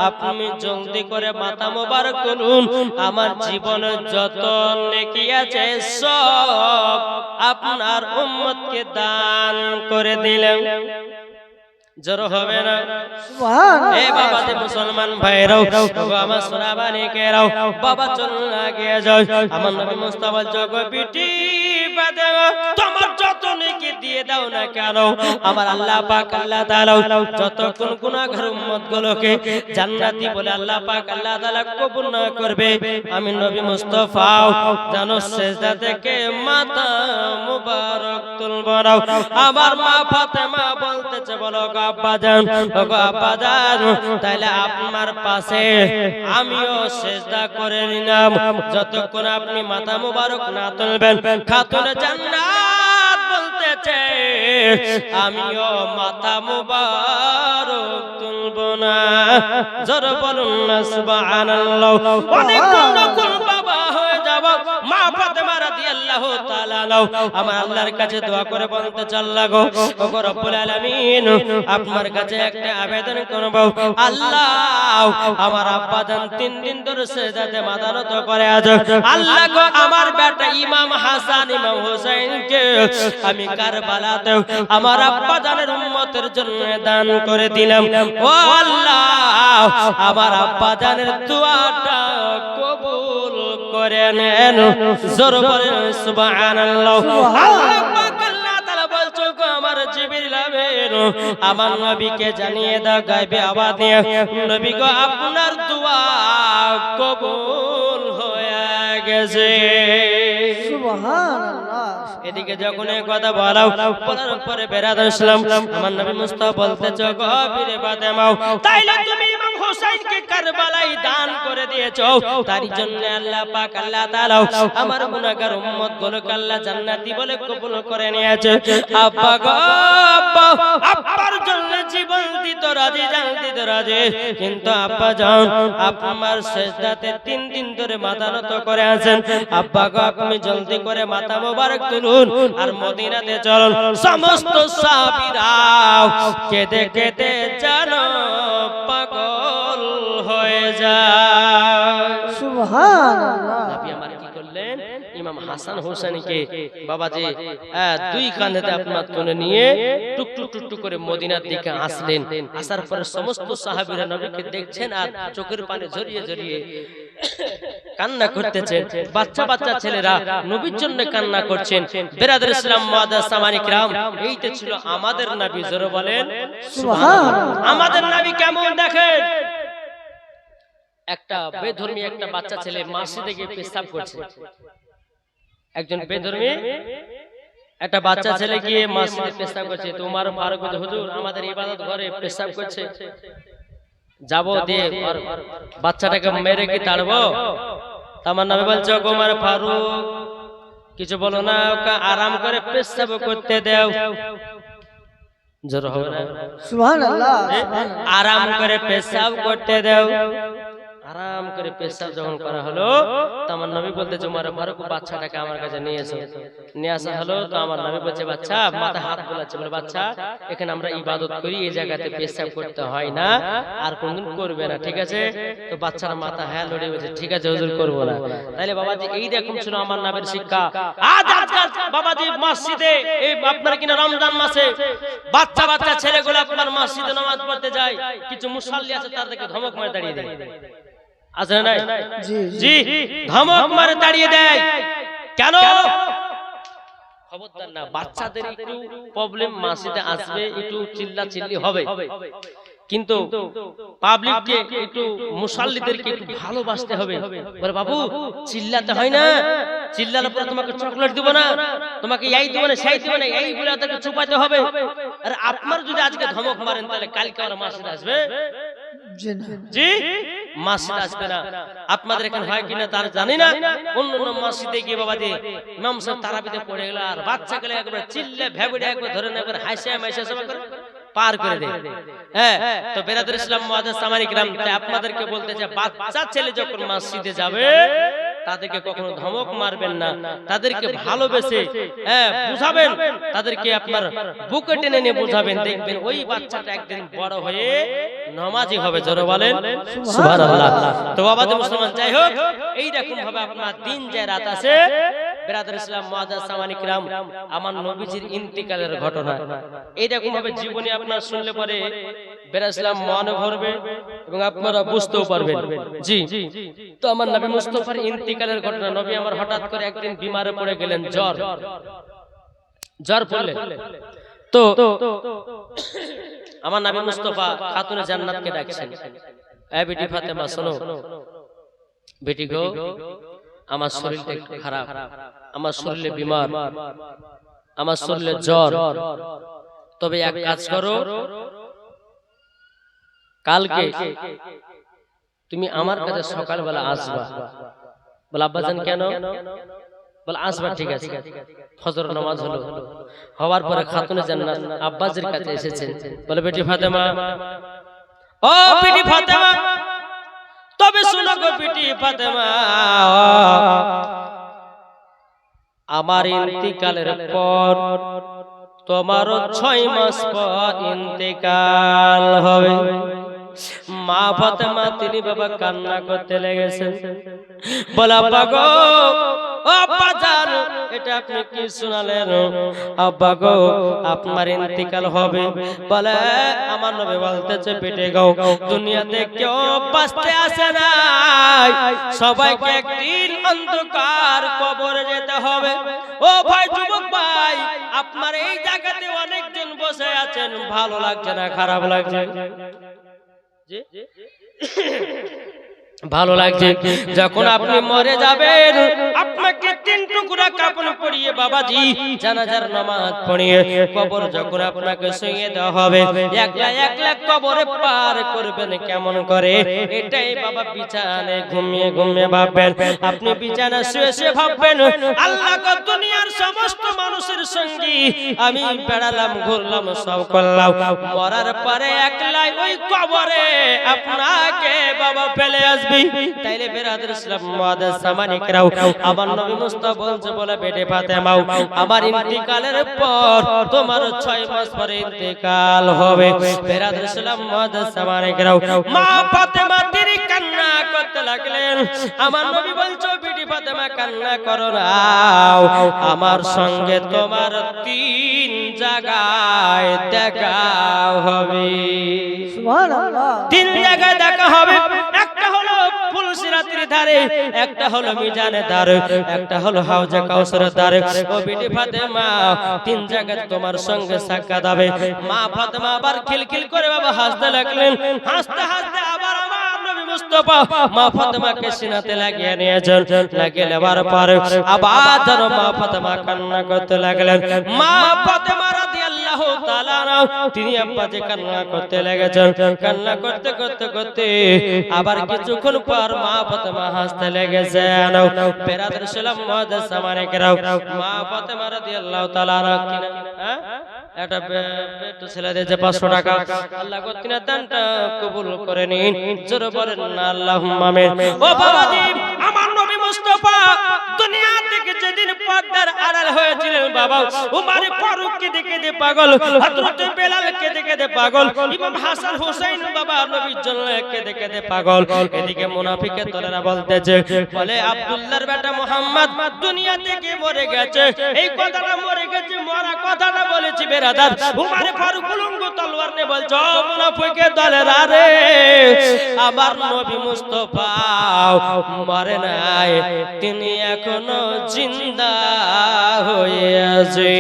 আপনি জলদি করে মাথা মোবারক তুলুন, আমার জীবনে যত নেকি আছে সব আপনার উম্মতকে দান করে দিলেন। জোর হবে না সুবহানাল্লাহ। এ বাবা যে মুসলমান ভাইরাও, আমার সোনাবানি কেরাও, বাবা চলুন আগে যাও। আমার নবী মুস্তাফা জগৎ বিটি বাদে তোমার যত নেকি দিয়ে দাও না কেন, আমার আল্লাহ পাক আল্লাহ তাআলা যতক্ষণ গুনাহগার উম্মত গুলোকে জান্নাতি বলে আল্লাহ পাক আল্লাহ তাআলা কবুল না করবে, আমি নবী মুস্তাফা জানো সিজদা থেকে মাথা মুবারক তুলব না। আমার মা ফাতেমা বলতেছে, বলো গো আব্বাজান, ওগো আব্বাজান, তাহলে আপনার পাশে আমিও সিজদা করে নিলাম, যতক্ষণ আপনি মাথা মুবারক না তুলবেন। খাতুনে জান্নাত বলতেছে, আমিও মাথা মুবারক তুলব না। জোরে বলুন না সুবহানাল্লাহ। অনেক যখন বাবা হয়ে যাব, মা ফাতেমা রাদিয়াল্লাহু তাআলা আমার আল্লাহর কাছে দোয়া করে বলতে চাল্লা গো, ওগো রব্বুল আলামিন, আপনার কাছে একটা আবেদন করব, আল্লাহ আমার আব্বাজান 3 দিন ধরে সিজদাতে মাথা নত করে আছে, আল্লাহ গো আমার বেটা ইমাম হাসান ইমাম হোসেনকে আমি কারবালাতে আমার আব্বাজানের উম্মতের জন্য দান করে দিলাম। ও আল্লাহ আমার আব্বাজানের দোয়াটা কবুল করে নেন। জোর বলেন সুবহানাল্লাহ। আল্লাহ পাক আল্লাহ তাআলা বলছো গো আমার জিবরিল আমিন, আমার নবীকে জানিয়ে দাও গায়বে আওয়াজ নিয়ে, নবী গো আপনার দোয়া কবুল হয়ে গেছে। সুবহানাল্লাহ। এদিকে যখন এই কথা বলার পরে বেরাদ ইসলাম আমার নবী মুস্তাফা বলতেছে, গো বীরে ফাতেমা, তাইলে তুমি ইমাম হোসেনকে কারবালায় দান করে দিয়েছো, তার জন্য আল্লাহ পাক আল্লাহ তাআলা আমার গুনাহগার উম্মত গুলোকে আল্লাহ জান্নাতি বলে কবুল করে নিয়েছে। আব্বা গো আব্বা, আব্বার জন্য জীবন দিতে রাজি, জান দিতে রাজি, কিন্তু আব্বা জান আপনার সিজদাতে 3 দিন ধরে মাথা নত করে আছেন। আব্বা গো আপনি জলদি করে মাথা মোবারক তুলুন আর মদিনাতে চলুন। সমস্ত সাহাবীরা কেঁদে কেঁদে যেন পাগল হয়ে যায়। সুবহানাল্লাহ। নবী আমার কি করলেন, ইমাম হাসান হোসেনকে বাবাজি 2 কাঁধেতে আপনার তুলে নিয়ে টুকটুক টুকটুক করে মদিনার দিকে আসলেন। আসার পরে সমস্ত সাহাবীরা নবীকে দেখছেন আর চোখের পানি ঝরিয়ে ঝরিয়ে কান্না করতেছেন। বাচ্চা বাচ্চা ছেলেরা নবীর জন্য কান্না করছেন। বিরাদর ইসলাম মুআদ্দাস সামানি কিরাম, এইটা ছিল আমাদের নবী। জোরে বলেন সুবহানাল্লাহ। আমাদের নবী কেমন দেখেন, একটা বেধর্মী একটা বাচ্চা ছেলে মসজিদে গিয়ে পেশাব করছে। একজন বেধর্মী একটা বাচ্চা ছেলে গিয়ে মসজিদে পেশাব করছে। তো উমর ফারুক বলে, হুজুর আমাদের ইবাদত ঘরে পেশাব করছে, যাবো দিয়ে বাচ্চাটাকে মেরে কি তাড়বো? আমার নবী বলছে, উমর ফারুক কিছু বলো না, ওকে আরাম করে পেশাব করতে দাও। জোর হবে না সুবহানাল্লাহ। আরাম করে পেশাব করতে দাও। আরাম করে পেশাব যখন করা হলো, তো আমার নবী বলতেছে, উমর ফারুক বাচ্চাটাকে আমার কাছে নিয়ে এসো। নিয়ে আসা হলো, তো আমার নবী বলছে, বাচ্চা মাথা হাত বোলাচ্ছে, বলে বাচ্চা এখানে আমরা ইবাদত করি, এই জায়গাতে পেশাব করতে হয় না, আর কোনদিন করবে না, ঠিক আছে? তো বাচ্চার মাথা হ্যাঁ লড়ে বলছে, ঠিক আছে হুজুর করবো না। তাইলে বাবাজি এই দেখুন ছিল আমার নবীর শিক্ষা। আজকাল বাবাজি মসজিদে এই আপনার কিনা রমজান মাসে বাচ্চা বাচ্চা ছেলেগুলো আপনার মসজিদে নামাজ পড়তে যায়, কিছু মুসাল্লি আছে তাদেরকে ধমক মেরে দাঁড়িয়ে দেয়। আছে না? জি, ধমক মারে দাঁড়িয়ে দেয়। কেন? খবরদার না, বাচ্চাদের একটু প্রবলেম মসজিদে আসবে, একটু চিল্লা চিল্লি হবে, কিন্তু পাবলিককে একটু মুসাল্লিদেরকে একটু ভালোবাসতে হবে। বলে বাবু চিল্লাতে হয় না, চিল্লালে পরে তোমাকে চকলেট দিব না, তোমাকে এই দিব না সেই দিব না, এই বলে তাকে চুপাইতে হবে। আর আপনার যদি আজকে ধমক মারেন, তাহলে কালকে আর মসজিদে আসবে? জি, মসজিদে আসবে না। আপনাদের এখানে হয় কিনা তার জানি না, অন্য অন্য মসজিদে গিয়ে বাবাজি ইমাম সাহেব তারাবিতে পড়ে গেল, আর বাচ্চা গেলে একবার চিল্লে ভেবড়ে একবার ধরে একবার হাসে মাইসে সব করে পার করে দেয়। হ্যাঁ, তো বিরাদর ইসলাম মুআদ্দাস সামানি কিরাম, আপনাদেরকে বলতে চাই, বাচ্চা ছেলে যখন মসজিদে যাবে তাদেরকে কখনো ধমক মারবেন না, তাদেরকে ভালোবেসে বুঝাবেন, তাদেরকে আপনার বুকে টেনে নিয়ে বুঝাবেন। দেখবেন ওই বাচ্চাটা একদিন বড় হয়ে নামাজি হবে। জোরে বলেন সুবহানাল্লাহ। তো বাবাজি মুসলমান, যাই হোক, এইরকম ভাবে আপনার দিন যায় রাত আছে। বিরাদর ইসলাম মুআজ্জাজ সামানি কিরাম, আমার নবীজির ইন্তিকালের ঘটনা এইরকম ভাবে জীবনে আপনার শুনলে পরে বিরাদর ইসলাম মনে ভরবে এবং আপনারা বুঝতেও পারবেন। জি, তো আমার নবী মুস্তাফার ইন্তিকালের ঘটনা। নবী আমার হঠাৎ করে একদিন বিমারে পড়ে গেলেন, জ্বর পড়লেন। তো আমার নবী মুস্তাফা খাতুনে জান্নাতকে ডাকছেন, এ বেটি ফাতেমা শোনো, বেটি গো, আমার শরীরটা একটু খারাপ, আমার শরীরে বিমার, আমার শরীরে জ্বর, তবে এক কাজ করো, কালকে তুমি আমার কাছে সকালবেলা আসবা। বলে আব্বাজান কেন? বলে আসবা, ঠিক আছে। ফজর নামাজ হলো, হওয়ার পরে খাতুনে জান্নাত আব্বাজির কাছে এসেছেন। বলে বেটি ফাতেমা, ও বেটি ফাতেমা, তবে শোনো গো বেটি ফাতেমা, আমার ইন্তিকালের পর তোমারও 6 মাস পর ইন্তিকাল হবে। মা ফাতেমা তিনি বাবা কান্না করতে লেগেছেন। বলে আব্বা গো, ও আব্বা জান, এটা আপনি কি শোনালেন? আব্বা গো, আপনার ইন্তিকাল হবে। বলে আমার নবী বলতেছে, বেটে গো, দুনিয়াতে কেউ বাঁচতে আসে নাই, সবাইকে একদিন অন্ধকার কবরে যেতে হবে। ও ভাই, যুবক ভাই, আপনার এই জায়গাতে অনেকজন বসে আছেন, ভালো লাগছে না খারাপ লাগছে? ভালো লাগছে। যখন আপনি মরে যাবেন, আপনাকে 3 টুকরা কাপড় পরিয়ে বাবাজি জানাজার নামাজ পড়িয়ে কবর যখন আপনাকে শুইয়ে দেওয়া হবে, একলা একলা কবরে পার করবেন কেমন করে? এটাই বাবা বিছানায় ঘুমিয়ে ঘুমিয়ে ভাববেন। আপনি বিছানা শুয়ে শুয়ে ভাববেন, আল্লাহ গো, দুনিয়ার সমস্ত মানুষের সঙ্গী আমি বেড়ালাম, ঘুরলাম, সব করলাম, মরার পরে একলাই ওই কবরে আপনাকে বাবা ফেলে আসবে। তাইলে বিরাদর ইসলাম মুআজ্জাজ সামানি কিরাম, আমার নবী মুস্তাফা বলছে, বলে বেটি ফাতেমা, আমার ইন্তিকালের পর তোমার 6 মাস পরে ইন্তিকাল হবে। বিরাদর ইসলাম মুআজ্জাজ সামানি কিরাম, মা ফাতেমা তিনি কান্না করতে লাগলেন। আমার নবী বলছে, বেটি ফাতেমা কান্না করো না, আমার সঙ্গে তোমার 3 জায়গায় দেখা হবে। সুবহানাল্লাহ। 3 জায়গায় দেখা হবে। একটা হলো ফুলসিরাতের ধারে, একটা হলো মিজানের ধারে, একটা হলো হাউজে কাউসারের ধারে। ও বেটি ফাতেমা, 3 জায়গায় তোমার সঙ্গে সাক্ষাৎ হবে। মা ফাতেমা আবার খিলখিল করে বাবা হাসতে লাগলেন। হাসতে হাসতে আবার আমার নবী মুস্তাফা মা ফাতেমাকে সিনাতে লাগিয়ে নিয়েছেন। লাগিয়ে নেবার পরে আবার যেন মা ফাতেমা কান্না করতে লাগলেন। মা ফাতেমা রাদিয়াল্লাহু তাআলা তিনি আব্বাজি কান্না করতে লেগেছেন। কান্না করতে করতে করতে আবার কিছুক্ষণ পর মা ফাতেমা হাসতে লেগেছেন। বিরাদর ইসলাম মুআজ্জাজ সামানি কিরাম, মা ফাতেমা রাদিয়াল্লাহু তাআলা একটা পেট ছেলে দিয়েছে 500 টাকা। আল্লাহ গো, তিনি দানটা কবুল করে নিন। জোরে বলেন না আল্লাহুম্মা আমিন। ও বাবাজি, আমার নবী মুস্তাফা দুনিয়া থেকে যেদিন পর্দার আড়াল হয়েছিলেন বাবা, উমর ফারুক কে দেখে দে পাগল, হযরত বেলাল কে দেখে দে পাগল, ইমাম হাসান হুসাইন বাবা নবীর জন্য কে দেখে দে পাগল। এদিকে মুনাফিকের দলেরা বলতেছে, বলে আব্দুল্লাহর বেটা মুহাম্মদ দুনিয়া থেকে মরে গেছে। এই কথাটা মরে গেছে, মরা কথাটা বলেছি বেরাদার। উমর ফারুক উলঙ্গ তলোয়ার নিয়ে বলছে, ও মুনাফিকের দলেরা রে, আমার নবী মুস্তাফা মরে নাই, তিনি এখনো জিন্দা হয়ে আছে।